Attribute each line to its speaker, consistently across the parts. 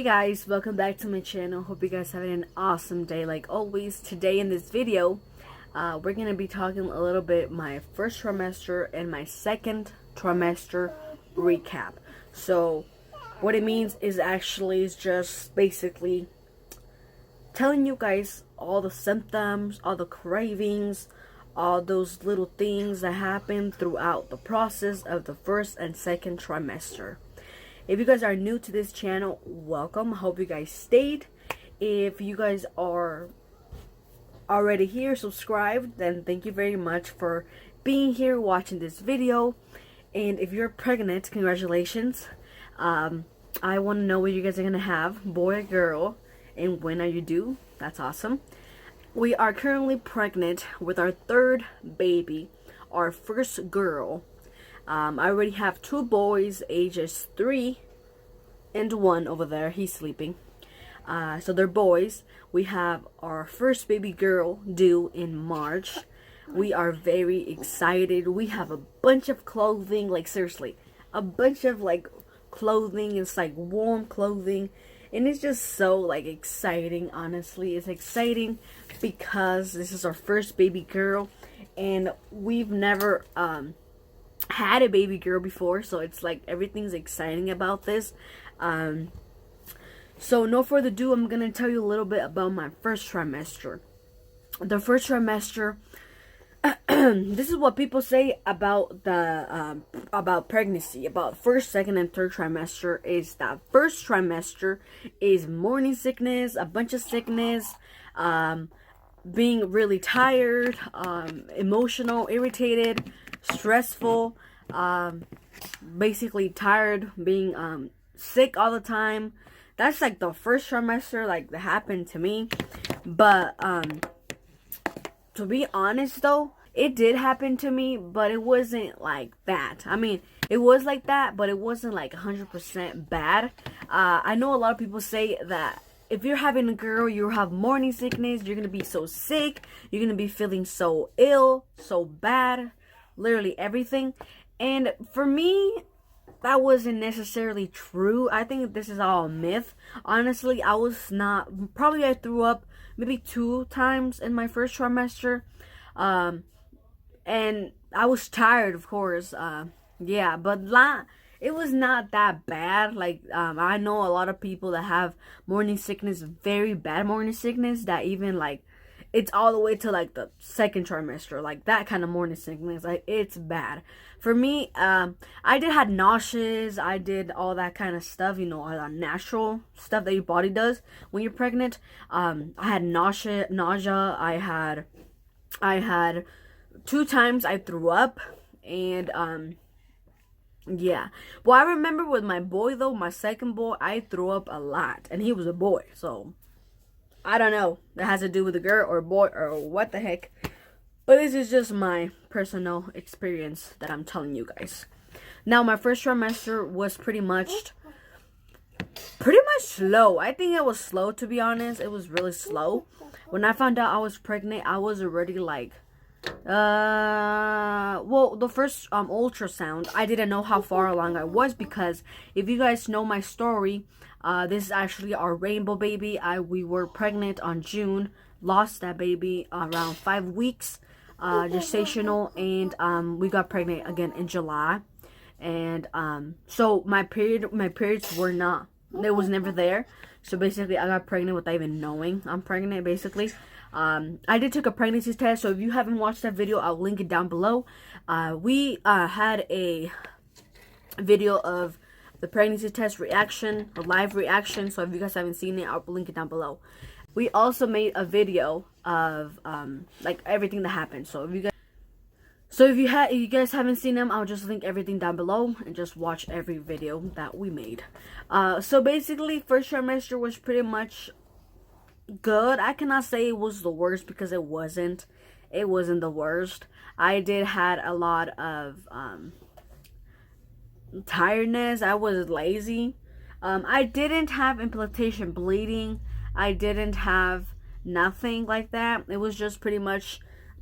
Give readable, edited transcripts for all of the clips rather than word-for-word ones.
Speaker 1: Hey guys, welcome back to my channel. Hope you guys having an awesome day like always. Today in this video, we're going to be talking a little bit my first trimester and my second trimester recap. So what it means is actually just basically telling you guys all the symptoms, all the cravings, all those little things that happen throughout the process of the first and second trimester. If you guys are new to this channel, welcome. Hope you guys stayed. If you guys are already here, subscribed, then thank you very much for being here watching this video. And if you're pregnant, congratulations. I want to know what you guys are going to have, boy or girl, and when are you due. That's awesome. We are currently pregnant with our third baby, our first girl. I already have two boys, ages 3 and 1 over there. He's sleeping. So they're boys. We have our first baby girl due in March. We are very excited. We have a bunch of clothing, like seriously, a bunch of like clothing. It's like warm clothing. And it's just so like exciting, honestly. It's exciting because this is our first baby girl. And we've never had a baby girl before, so it's like everything's exciting about this. So no further ado, I'm gonna tell you a little bit about my first trimester. The first trimester, this is what people say about the about pregnancy, about first, second, and third trimester, is that first trimester is morning sickness, a bunch of sickness, being really tired, emotional, irritated, stressful, basically tired, being sick all the time. That's like the first trimester, like that happened to me. But to be honest though, it did happen to me, but it wasn't like that. I mean, it was like that, but it wasn't like 100% bad. I know a lot of people say that if you're having a girl, you have morning sickness, you're gonna be so sick, you're gonna be feeling so ill, so bad, literally everything. And for me, that wasn't necessarily true. I think this is all a myth. Honestly, I was not, probably I threw up maybe 2 times in my first trimester. And I was tired, of course. Yeah, but it was not that bad. Like, I know a lot of people that have morning sickness, very bad morning sickness, that even like, it's all the way to like the second trimester, like that kind of morning sickness. Like, it's bad. For me, I did had nauseous, I did all that kind of stuff, you know, natural stuff that your body does when you're pregnant. I had nausea, I had 2 times I threw up, and yeah. Well, I remember with my boy though, my second boy, I threw up a lot, and he was a boy, so I don't know. That has to do with a girl or a boy or what the heck. But this is just my personal experience that I'm telling you guys. Now, my first trimester was pretty much slow. I think it was slow, to be honest. It was really slow. When I found out I was pregnant, I was already like, well, the first ultrasound, I didn't know how far along I was, because if you guys know my story, this is actually our rainbow baby. We were pregnant on June, lost that baby around 5 weeks gestational, and we got pregnant again in July. And so my periods were not, it was never there. So basically I got pregnant without even knowing I'm pregnant, basically. I did take a pregnancy test, so if you haven't watched that video, I'll link it down below. We had a video of the pregnancy test reaction, a live reaction, so if you guys haven't seen it, I'll link it down below. We also made a video of like everything that happened, so if you guys haven't seen them, I'll just link everything down below and just watch every video that we made. So basically, first trimester was pretty much good. I cannot say it was the worst, because it wasn't the worst. I did had a lot of tiredness. I was lazy. I didn't have implantation bleeding. I didn't have nothing like that. It was just pretty much,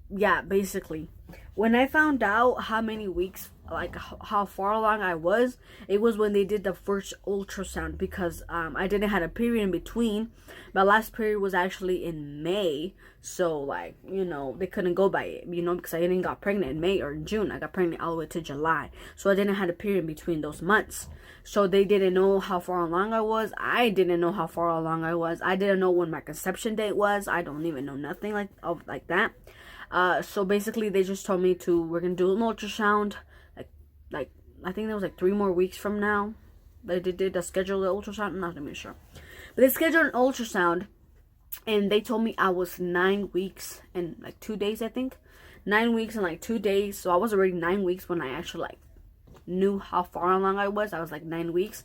Speaker 1: yeah, basically when I found out how many weeks, like how far along I was, it was when they did the first ultrasound, because I didn't have a period in between. My last period was actually in May, so like, you know, they couldn't go by it, you know, because I didn't got pregnant in May or in June. I got pregnant all the way to July, so I didn't have a period in between those months. So they didn't know how far along I was. I didn't know how far along I was. I didn't know when my conception date was. I don't even know nothing like that. So basically they just told me we're gonna do an ultrasound, like I think there was like 3 more weeks from now. They did a scheduled ultrasound. I'm not even sure, but they scheduled an ultrasound, and they told me I was 9 weeks and like 2 days. I think 9 weeks and like 2 days. So I was already 9 weeks when I actually like knew how far along I was. I was like 9 weeks.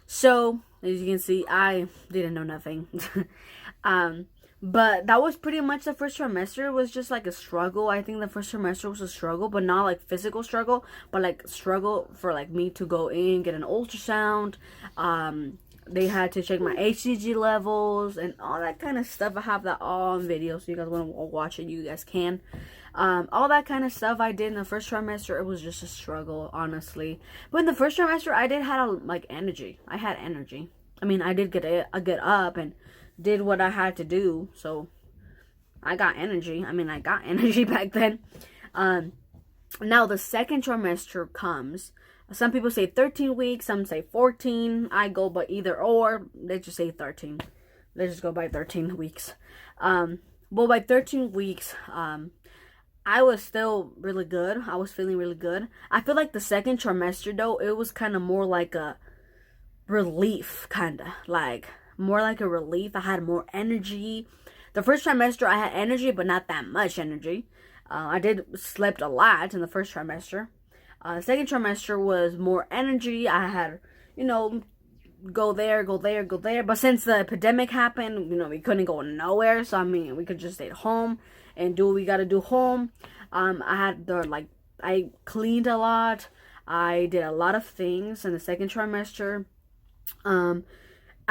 Speaker 1: So as you can see, I didn't know nothing. But that was pretty much the first trimester. It was just like a struggle. I think the first trimester was a struggle, but not like physical struggle, but like struggle for like me to go in, get an ultrasound. They had to check my HCG levels and all that kind of stuff. I have that all on video, so you guys want to watch it, you guys can. All that kind of stuff I did in the first trimester. It was just a struggle, honestly. But in the first trimester, I did have like energy. I had energy. I mean, I did get up and did what I had to do, so I got energy. I mean, I got energy back then. Now the second trimester comes. Some people say 13 weeks, some say 14. I go by either or. They just say 13. They just go by 13 weeks. Well, by 13 weeks, I was still really good. I was feeling really good. I feel like the second trimester, though, it was kind of more like a relief, kind of. Like, more like a relief. I had more energy. The first trimester, I had energy, but not that much energy. I did slept a lot in the first trimester. Second trimester was more energy. I had, you know, go there. But since the epidemic happened, you know, we couldn't go nowhere. So, I mean, we could just stay at home and do what we got to do home. I cleaned a lot. I did a lot of things in the second trimester.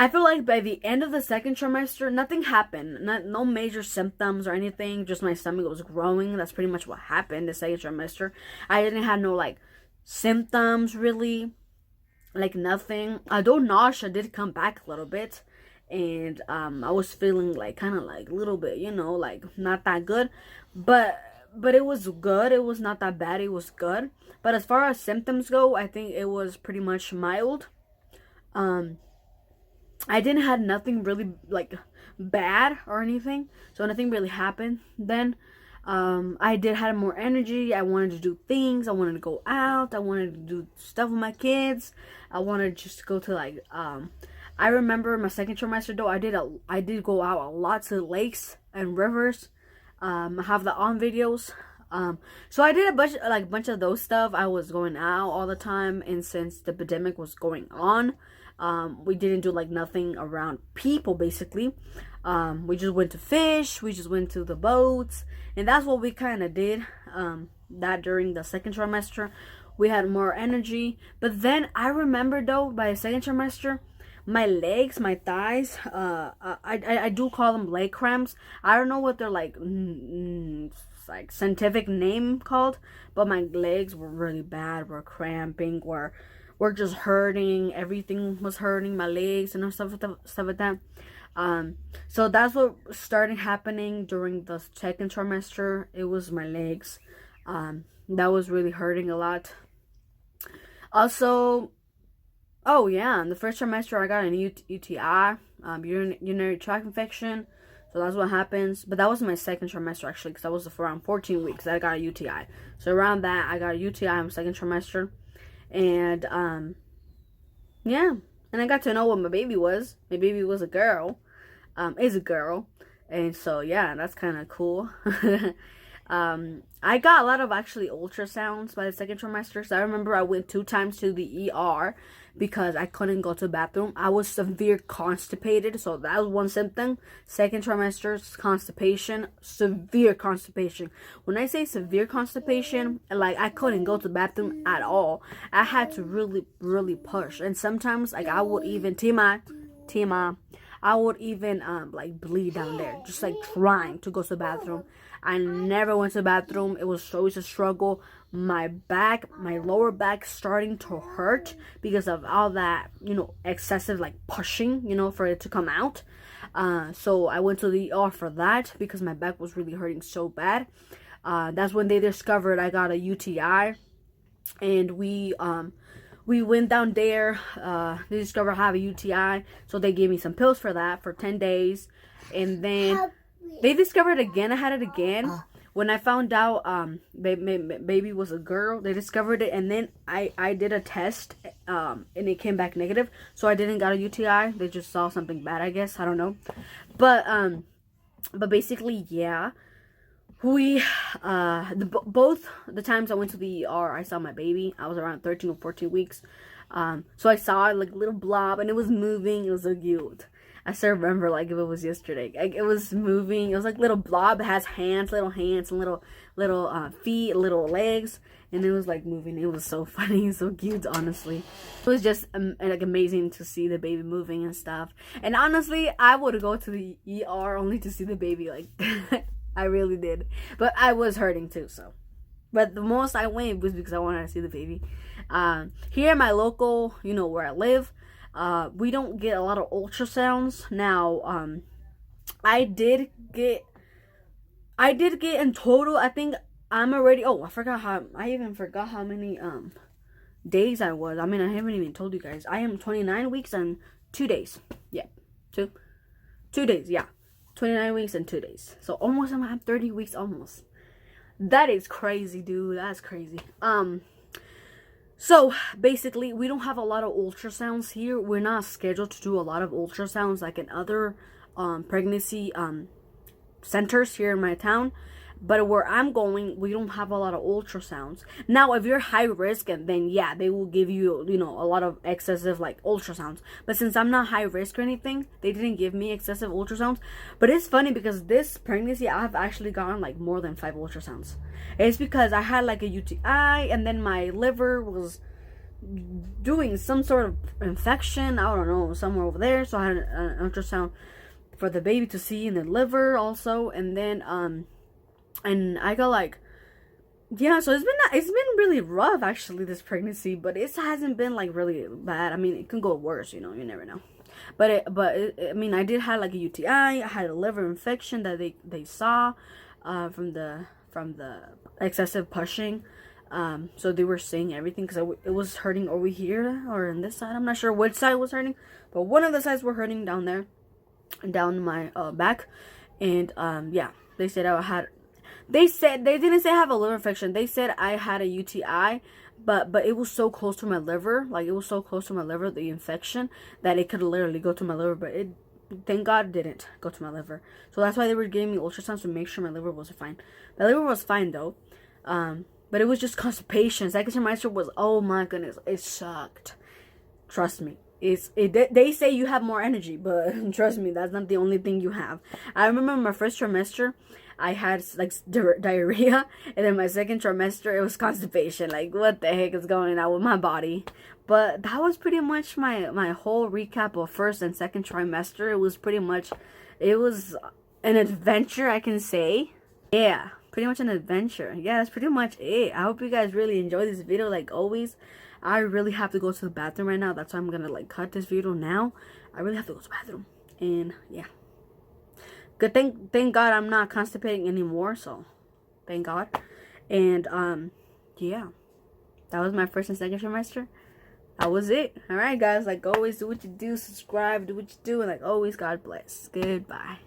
Speaker 1: I feel like by the end of the second trimester, nothing happened. No major symptoms or anything. Just my stomach was growing. That's pretty much what happened the second trimester. I didn't have no, like, symptoms, really. Like, nothing. Although nausea did come back a little bit. And I was feeling, like, kind of, like, a little bit, you know, like, not that good. But it was good. It was not that bad. It was good. But as far as symptoms go, I think it was pretty much mild. I didn't have nothing really, like, bad or anything. So nothing really happened then. I did have more energy. I wanted to do things. I wanted to go out. I wanted to do stuff with my kids. I wanted just to go to, like, I remember my second trimester, though, I did go out a lot to lakes and rivers. I have that on videos. So I did a bunch of those stuff. I was going out all the time, and since the epidemic was going on, we didn't do like nothing around people, basically. We just went to fish, we just went to the boats, and that's what we kind of did. That during the second trimester, we had more energy. But then I remember, though, by the second trimester, my legs, my thighs, I do call them leg cramps. I don't know what they're like scientific name called, but my legs were really bad, were cramping, were just hurting. Everything was hurting, my legs and stuff like that. So that's what started happening during the second trimester. It was my legs. That was really hurting a lot. Also, oh yeah, in the first trimester I got an UTI, urinary tract infection. So that's what happens. But that was my second trimester, actually, because that was around 14 weeks that I got a UTI. So around that, I got a UTI in the second trimester. And, yeah. And I got to know what my baby was. My baby was a girl. Is a girl. And so, yeah, that's kind of cool. I got a lot of, actually, ultrasounds by the second trimester. So I remember I went 2 times to the ER because I couldn't go to the bathroom. I was severe constipated, so that was one symptom. Second trimester's constipation, severe constipation. When I say severe constipation, like, I couldn't go to the bathroom at all. I had to really, really push. And sometimes, like, I would even, I would even, like, bleed down there, just, like, trying to go to the bathroom. I never went to the bathroom. It was always a struggle. My lower back starting to hurt because of all that, excessive like pushing, for it to come out. So I went to the ER for that because my back was really hurting so bad. That's when they discovered I got a UTI, and we went down there. They discovered I have a UTI, so they gave me some pills for that for 10 days, and then they discovered again I had it again. When I found out baby was a girl, they discovered it, and then I did a test, and it came back negative, so I didn't got a UTI. They just saw something bad, I guess. I don't know, but basically, yeah. Both the times I went to the ER, I saw my baby. I was around 13 or 14 weeks. So I saw like a little blob, and it was moving. It was so cute. I still remember like if it was yesterday. Like it was moving. It was like little blob. It has little hands, and little feet, little legs, and it was like moving. It was so funny, so cute. Honestly, it was just like amazing to see the baby moving and stuff. And honestly, I would go to the ER only to see the baby. Like I really did, but I was hurting too. So, but the most I went was because I wanted to see the baby. Here in my local, where I live, we don't get a lot of ultrasounds. Now, I did get in total, I think I'm already, I even forgot how many, days I was. I mean, I haven't even told you guys. I am 29 weeks and 2 days. Yeah. 2 days. Yeah. 29 weeks and 2 days. So almost, I'm at 30 weeks almost. That is crazy, dude. That's crazy. So basically, we don't have a lot of ultrasounds here. We're not scheduled to do a lot of ultrasounds like in other pregnancy centers here in my town. But where I'm going, we don't have a lot of ultrasounds. Now, if you're high risk, and then yeah, they will give you, a lot of excessive like ultrasounds. But since I'm not high risk or anything, they didn't give me excessive ultrasounds. But it's funny because this pregnancy, I've actually gotten like more than 5 ultrasounds. It's because I had like a UTI, and then my liver was doing some sort of infection. I don't know, somewhere over there. So I had an ultrasound for the baby to see in the liver also, and then and I got like, yeah, so it's been really rough actually, this pregnancy, but it hasn't been like really bad. I mean, it can go worse, you never know. But I mean, I did have like a UTI. I had a liver infection that they saw from the excessive pushing. So they were seeing everything because it was hurting over here or in this side. I'm not sure which side was hurting, but one of the sides were hurting down there, down my back, and yeah, they said I had. They didn't say I have a liver infection. They said I had a UTI, but it was so close to my liver, like it was so close to my liver, the infection, that it could literally go to my liver, but it, thank God, didn't go to my liver. So that's why they were giving me ultrasounds to make sure my liver was fine. My liver was fine though, but it was just constipation. Second trimester was, oh my goodness, it sucked. Trust me. They say you have more energy, but trust me, that's not the only thing you have. I remember my first trimester, I had like diarrhea, and then my second trimester, it was constipation. Like, what the heck is going on with my body? But that was pretty much my whole recap of first and second trimester. It was an adventure, I can say. Yeah, pretty much an adventure. Yeah, that's pretty much it. I hope you guys really enjoy this video. Like always, I really have to go to the bathroom right now. That's why I'm gonna like cut this video now. I really have to go to the bathroom, and yeah. Good thing, thank God I'm not constipating anymore, so thank God. And yeah, that was my first and second trimester. That was it. All right, guys, like always, do what you do, subscribe, do what you do, and like always, God bless. Goodbye.